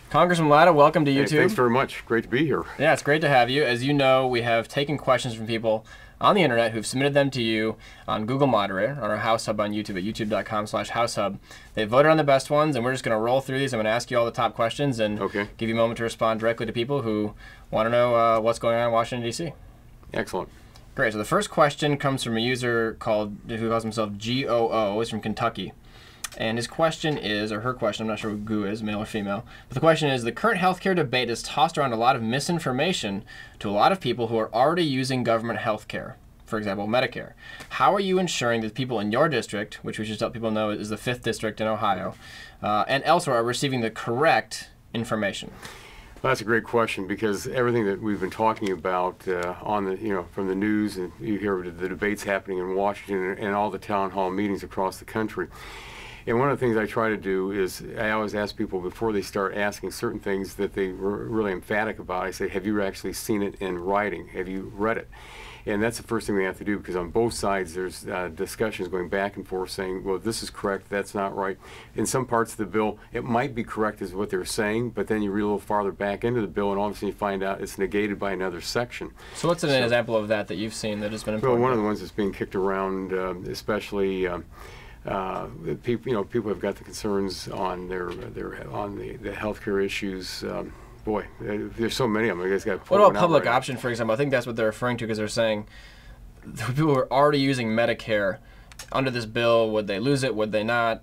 Congressman Latta, welcome to YouTube. Hey, thanks very much. Great to be here. Yeah, it's great to have you. As you know, we have taken questions from people on the internet who've submitted them to you on Google Moderator, on our House Hub on YouTube at youtube.com/househub. They voted on the best ones, and we're just going to roll through these. I'm going to ask you all the top questions and give you a moment to respond directly to people who want to know what's going on in Washington, D.C. Excellent. Great. So the first question comes from a user who calls himself GOO. He's from Kentucky. And his question is, or her question, I'm not sure who Goo is, male or female, but the question is, the current healthcare debate has tossed around a lot of misinformation to a lot of people who are already using government healthcare, for example, Medicare. How are you ensuring that people in your district, which we should let people know is the 5th district in Ohio, and elsewhere are receiving the correct information? Well, that's a great question, because everything that we've been talking about on the, from the news, and you hear the debates happening in Washington and all the town hall meetings across the country. And one of the things I try to do is I always ask people before they start asking certain things that they were really emphatic about. I say, have you actually seen it in writing? Have you read it? And that's the first thing we have to do, because on both sides there's discussions going back and forth saying, well, this is correct, that's not right. In some parts of the bill, it might be correct as what they're saying, but then you read a little farther back into the bill and all of a sudden you find out it's negated by another section. So what's an example of that you've seen that has been important? Well, one of the ones that's being kicked around, especially people have got the concerns on the healthcare issues. Boy, there's so many of them. I guess got. What about public option, for example? I think that's what they're referring to, because they're saying the people who are already using Medicare under this bill, would they lose it? Would they not?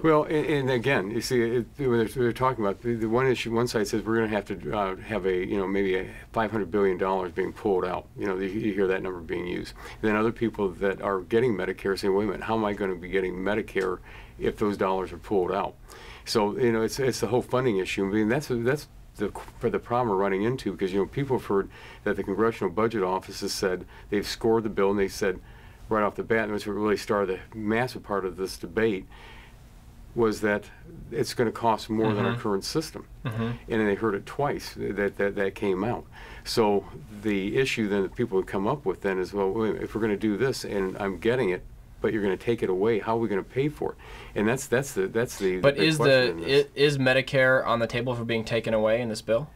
Well, and again, you see, when they're talking about the one issue, one side says we're going to have to have maybe a $500 billion being pulled out. You hear that number being used. And then other people that are getting Medicare saying, wait a minute, how am I going to be getting Medicare if those dollars are pulled out? So it's the whole funding issue. I mean, that's the problem we're running into, because people have heard that the Congressional Budget Office has said they've scored the bill, and they said right off the bat, and which really started the massive part of this debate, was that it's going to cost more than our current system. And then they heard it twice that came out. So the issue then that people would come up with then is, well, wait a minute, if we're going to do this and I'm getting it, but you're going to take it away, how are we going to pay for it? And that's the But is Medicare on the table for being taken away in this bill?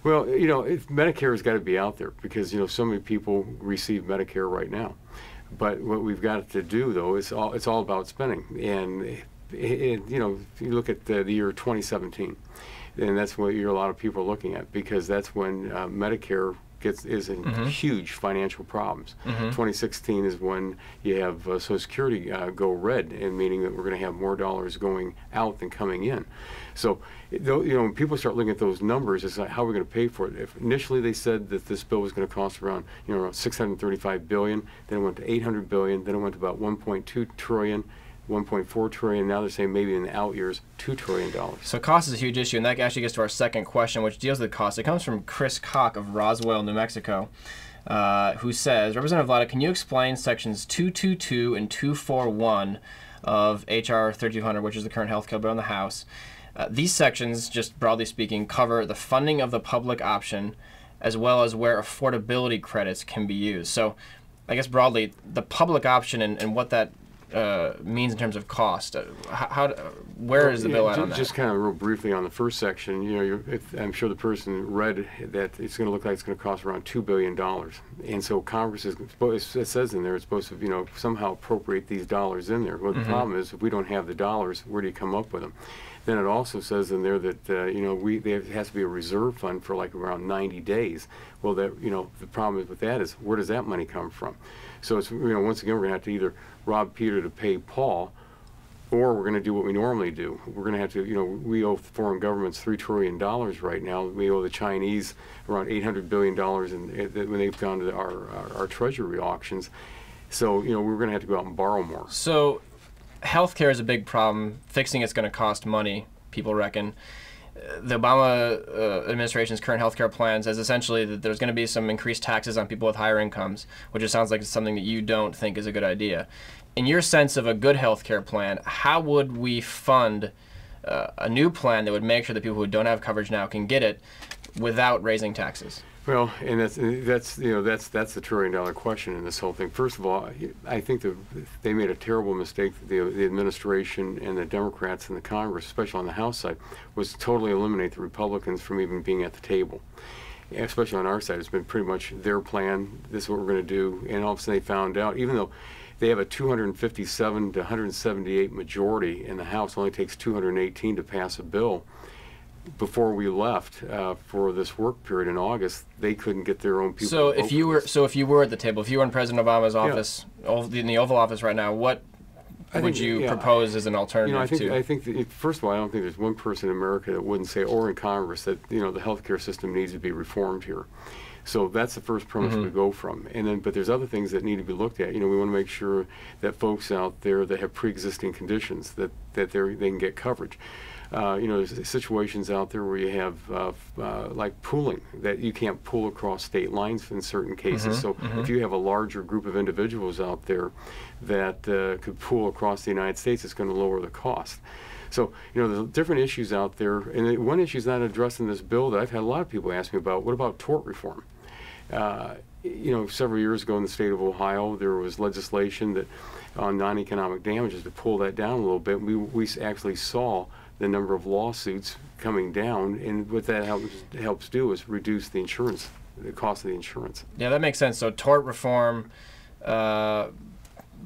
Well, if Medicare has got to be out there, because so many people receive Medicare right now. But what we've got to do, though, is it's all about spending. And if you look at the year 2017, and that's what a lot of people are looking at, because that's when Medicare is in huge financial problems. 2016 is when you have Social Security go red, and meaning that we're going to have more dollars going out than coming in. So, when people start looking at those numbers, it's like, how are we going to pay for it? If initially they said that this bill was going to cost around, around $635 billion, then it went to $800 billion, then it went to about $1.2 trillion. 1.4 trillion. Now they're saying maybe in the out years $2 trillion. So cost is a huge issue, and that actually gets to our second question, which deals with cost. It comes from Chris Koch of Roswell, New Mexico, who says, Representative Latta, can you explain sections 222 and 241 of H.R. 3200, which is the current health care bill in the House? These sections, just broadly speaking, cover the funding of the public option, as well as where affordability credits can be used. So I guess broadly, the public option and what that means in terms of cost. Where is the bill at on that? Just kind of real briefly on the first section, I'm sure the person read that it's going to look like it's going to cost around $2 billion. And so Congress it says in there it's supposed to, somehow appropriate these dollars in there. Well, the problem is, if we don't have the dollars, where do you come up with them? Then it also says in there that there has to be a reserve fund for like around 90 days. Well, the problem with that is, where does that money come from? So it's, once again, we're going to have to either rob Peter to pay Paul, or we're going to do what we normally do. We're going to have to, we owe foreign governments $3 trillion right now. We owe the Chinese around $800 billion when they've gone to our treasury auctions. So, we're going to have to go out and borrow more. So healthcare is a big problem. Fixing it's going to cost money, people reckon. The Obama administration's current healthcare plan says essentially that there's going to be some increased taxes on people with higher incomes, which just sounds like it's something that you don't think is a good idea. In your sense of a good healthcare plan, how would we fund a new plan that would make sure that people who don't have coverage now can get it without raising taxes? Well, and that's the trillion-dollar question in this whole thing. First of all, I think that they made a terrible mistake. The administration and the Democrats in the Congress, especially on the House side, was to totally eliminate the Republicans from even being at the table. Especially on our side, it's been pretty much their plan. This is what we're going to do, and all of a sudden they found out, even though they have a 257 to 178 majority in the House, it only takes 218 to pass a bill. Before we left for this work period in August, they couldn't get their own people. So if you were at the table, if you were in President Obama's office, in the Oval Office right now, what would you propose as an alternative? I think that first of all, I don't think there's one person in America that wouldn't say, or in Congress, that the healthcare system needs to be reformed here. So that's the first premise we go from. And then, but there's other things that need to be looked at. We want to make sure that folks out there that have pre-existing conditions that they can get coverage. There's situations out there where you have like pooling, that you can't pool across state lines in certain cases. If you have a larger group of individuals out there that could pool across the United States, it's going to lower the cost. So, there's different issues out there. And one issue is not addressed in this bill that I've had a lot of people ask me about. What about tort reform? Several years ago in the state of Ohio, there was legislation that on non-economic damages to pull that down a little bit. We actually saw the number of lawsuits coming down, and what that helps do is reduce the cost of the insurance. Yeah, that makes sense. So tort reform,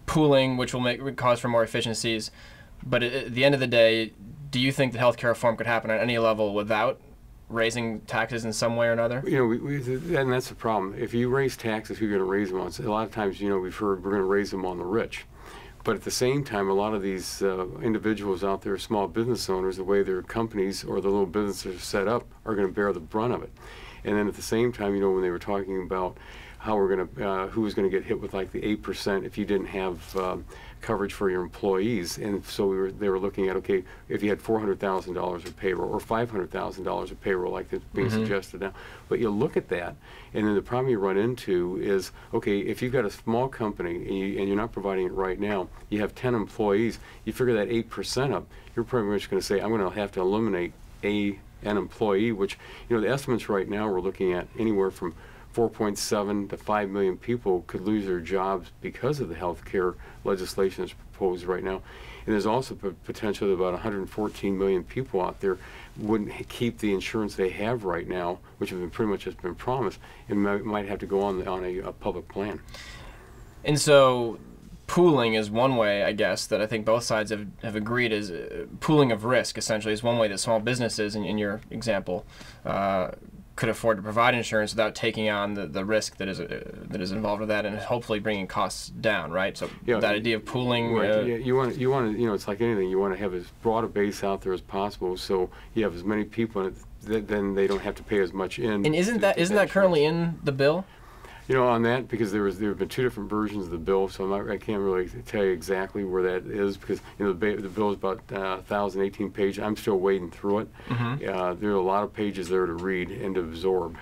pooling, which will cause for more efficiencies. But at the end of the day, do you think that healthcare reform could happen at any level without raising taxes in some way or another? And that's the problem. If you raise taxes, you're going to raise them on. A lot of times, we've heard we're going to raise them on the rich. But at the same time, a lot of these individuals out there, small business owners, the way their companies or the little businesses are set up, are going to bear the brunt of it. And then at the same time, when they were talking about how we're going to, who was going to get hit with like the 8% if you didn't have coverage for your employees, and so they were looking at, okay, if you had $400,000 of payroll or $500,000 of payroll, like that's being suggested now. But you look at that, and then the problem you run into is, okay, if you've got a small company and you're not providing it right now, you have 10 employees, you figure that 8% up, you're pretty much going to say, I'm going to have to eliminate an employee, which, the estimates right now we're looking at anywhere from 4.7 to 5 million people could lose their jobs because of the health care legislation that's proposed right now. And there's also potential that about 114 million people out there wouldn't keep the insurance they have right now, which have been pretty much has been promised, and might have to go on a public plan. And so pooling is one way, I guess, that I think both sides have agreed is pooling of risk, essentially, is one way that small businesses, in your example, could afford to provide insurance without taking on the risk that is involved with that, and hopefully bringing costs down, right? So that idea of pooling. Right. You want to, it's like anything. You want to have as broad a base out there as possible, so you have as many people in it, then they don't have to pay as much in. And isn't that currently in the bill? On that, because there have been two different versions of the bill, so I can't really tell you exactly where that is, because the bill is about 1,018 pages. I'm still wading through it. There are a lot of pages there to read and to absorb.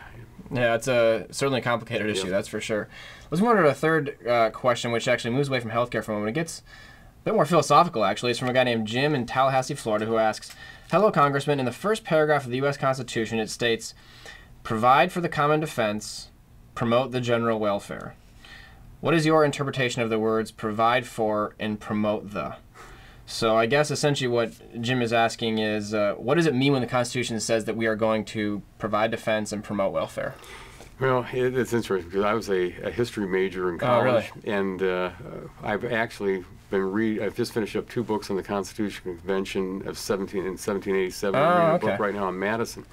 Yeah, it's certainly a complicated issue, that's for sure. Let's move on to a third question, which actually moves away from healthcare for a moment. It gets a bit more philosophical, actually. It's from a guy named Jim in Tallahassee, Florida, who asks, "Hello, Congressman. In the first paragraph of the U.S. Constitution, it states, 'Provide for the common defense, promote the general welfare.' What is your interpretation of the words 'provide for' and 'promote the'?" So I guess essentially what Jim is asking is, what does it mean when the Constitution says that we are going to provide defense and promote welfare? Well, it's interesting, because I was a history major in college. Oh, really? And I've actually I've just finished up 2 books on the Constitutional Convention of 1787. I'm reading a book right now on Madison.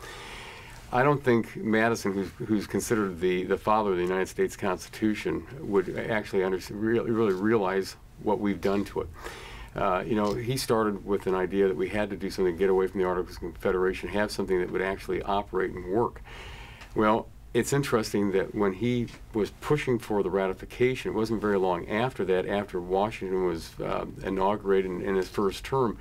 I don't think Madison, who's considered the father of the United States Constitution, would actually really realize what we've done to it. He started with an idea that we had to do something to get away from the Articles of Confederation, have something that would actually operate and work. Well, it's interesting that when he was pushing for the ratification, it wasn't very long after that, after Washington was inaugurated in his first term,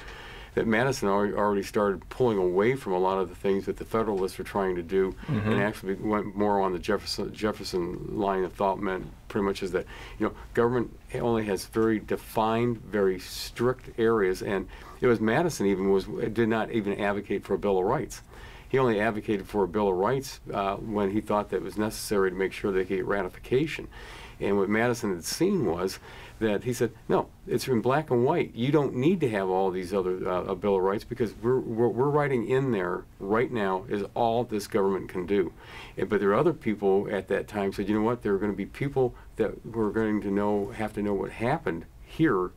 that Madison already started pulling away from a lot of the things that the Federalists were trying to do, and actually went more on the Jefferson line of thought. Meant pretty much is that, government only has very defined, very strict areas, and it was Madison did not even advocate for a Bill of Rights. He only advocated for a Bill of Rights when he thought that it was necessary to make sure they could get ratification. And what Madison had seen was that he said, no, it's in black and white. You don't need to have all these other a Bill of Rights, because what we're writing in there right now is all this government can do. But there are other people at that time said, you know what, there are going to be people that were going to have to know what happened here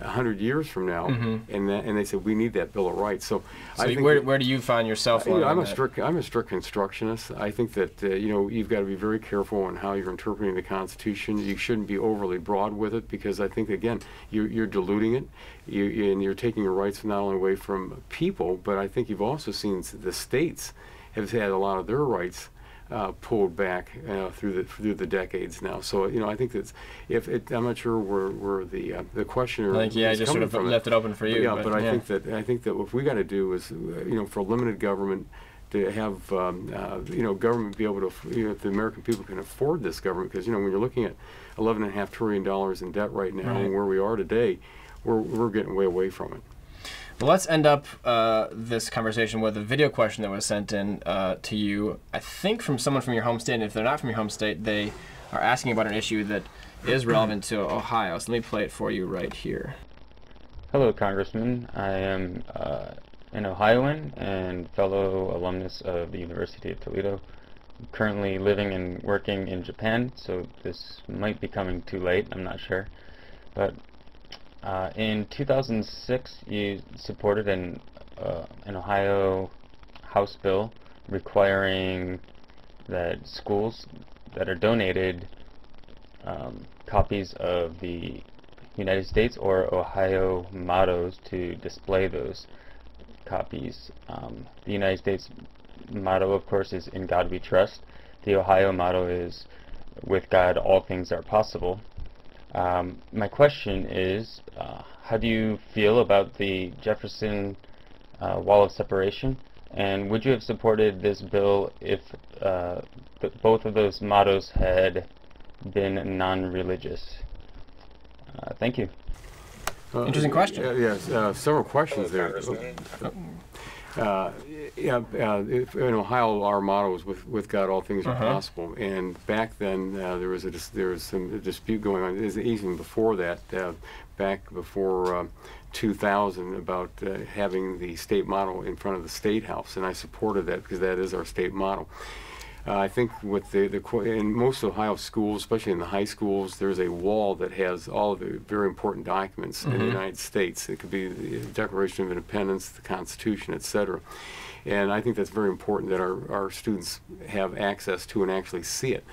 100 years from now, and they said we need that Bill of Rights. So I think where do you find yourself? I'm a strict constructionist. I think that you've got to be very careful on how you're interpreting the Constitution. You shouldn't be overly broad with it, because I think, again, you're diluting it, and you're taking your rights not only away from people, but I think you've also seen the states have had a lot of their rights pulled back through the decades now. So I think that I'm not sure where the questioner. I just sort of left it open for you. But I think that what we got to do is for limited government, to have government be able to, if the American people can afford this government, because when you're looking at $11.5 trillion in debt right now, and where we are today, we're getting way away from it. Well, let's end up this conversation with a video question that was sent in to you, I think from someone from your home state, and if they're not from your home state, they are asking about an issue that is relevant to Ohio. So let me play it for you right here. Hello, Congressman. I am an Ohioan and fellow alumnus of the University of Toledo. I'm currently living and working in Japan, so this might be coming too late, I'm not sure. But in 2006, you supported an Ohio House bill requiring that schools that are donated copies of the United States or Ohio mottos to display those copies. The United States motto, of course, is "In God We Trust." The Ohio motto is "With God All Things Are Possible." My question is, how do you feel about the Jefferson Wall of Separation, and would you have supported this bill if both of those mottos had been non-religious? Thank you. Interesting question. Yes, several questions there. In Ohio, our motto was "With God, all things are possible." And back then, there was some dispute going on. It was even before that, back before 2000, about having the state motto in front of the State House, and I supported that because that is our state motto. I think with in most Ohio schools, especially in the high schools, there's a wall that has all of the very important documents in the United States. It could be the Declaration of Independence, the Constitution, etc. And I think that's very important that our students have access to and actually see it,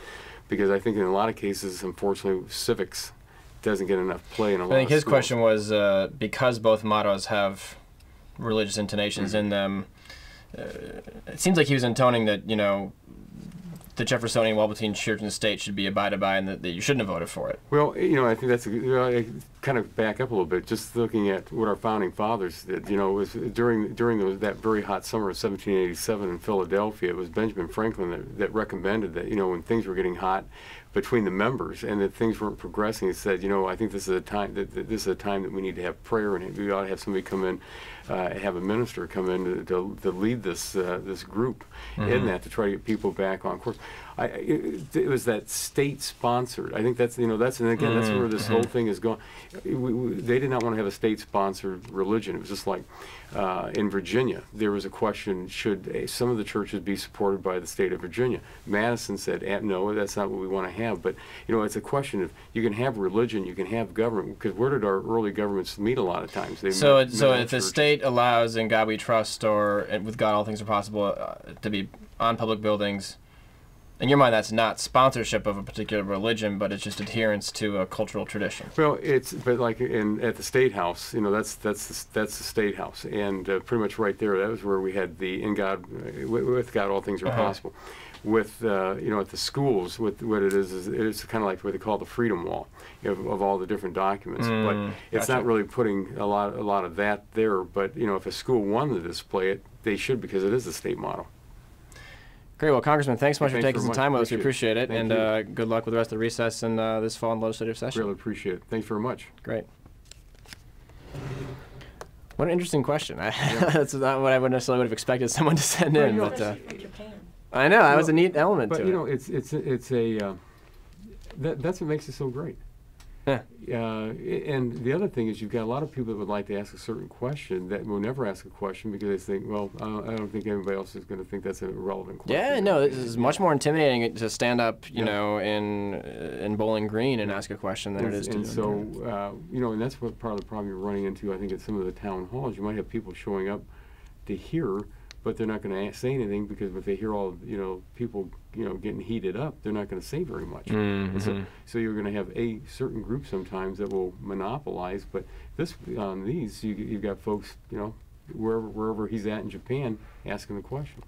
because I think in a lot of cases, unfortunately, civics doesn't get enough play in a lot of schools. I think his question was, because both mottos have religious intonations in them, it seems like he was intoning that, the Jeffersonian wall between church and state should be abided by, and that you shouldn't have voted for it. Well, I think that's I kind of back up a little bit, just looking at what our founding fathers did. It was during that very hot summer of 1787 in Philadelphia. It was Benjamin Franklin that recommended that when things were getting hot between the members and that things weren't progressing, he said, I think this is a time that we need to have prayer, and we ought to have somebody come in, have a minister come in to lead this group in that, to try to get people back on course. It was that state-sponsored. I think that's and again that's where this whole thing is going. They did not want to have a state-sponsored religion. It was just like in Virginia, there was a question: should some of the churches be supported by the state of Virginia? Madison said, no, that's not what we want to have. But it's a question of, you can have religion, you can have government, because where did our early governments meet a lot of times? So if the state allows "In God We Trust" or "With God All Things Are Possible" to be on public buildings, in your mind, that's not sponsorship of a particular religion, but it's just adherence to a cultural tradition. Well, but like at the State House, you know, that's the State House, and pretty much right there, that was where we had the "In God, with God, all things are possible." With you know, at the schools, what it is it's kind of like what they call the Freedom Wall, you know, of all the different documents. But it's not really putting a lot of that there. But you know, if a school wanted to display it, they should, because it is a state motto. Great. Well, Congressman, thanks so much for taking some time with us. We appreciate it. Thank and good luck with the rest of the recess and this fall and legislative session. Really appreciate it. Thanks very much. Great. What an interesting question. That's not what I would necessarily would have expected someone to send in. But I know, that was a neat element to it. But you know, it's a that's what makes it so great. Yeah. And the other thing is, you've got a lot of people that would like to ask a certain question that will never ask a question because they think, well, I don't think anybody else is going to think that's a relevant question. Yeah, no, this is much more intimidating to stand up, you know, in Bowling Green and ask a question than it is to. And so, you know, and that's what part of the problem you're running into, I think, at some of the town halls. You might have people showing up to hear, but they're not going to say anything, because if they hear all, you know, people, you know, getting heated up, they're not going to say very much. So you're going to have a certain group sometimes that will monopolize. But these, you've got folks, you know, wherever he's at in Japan, asking the question.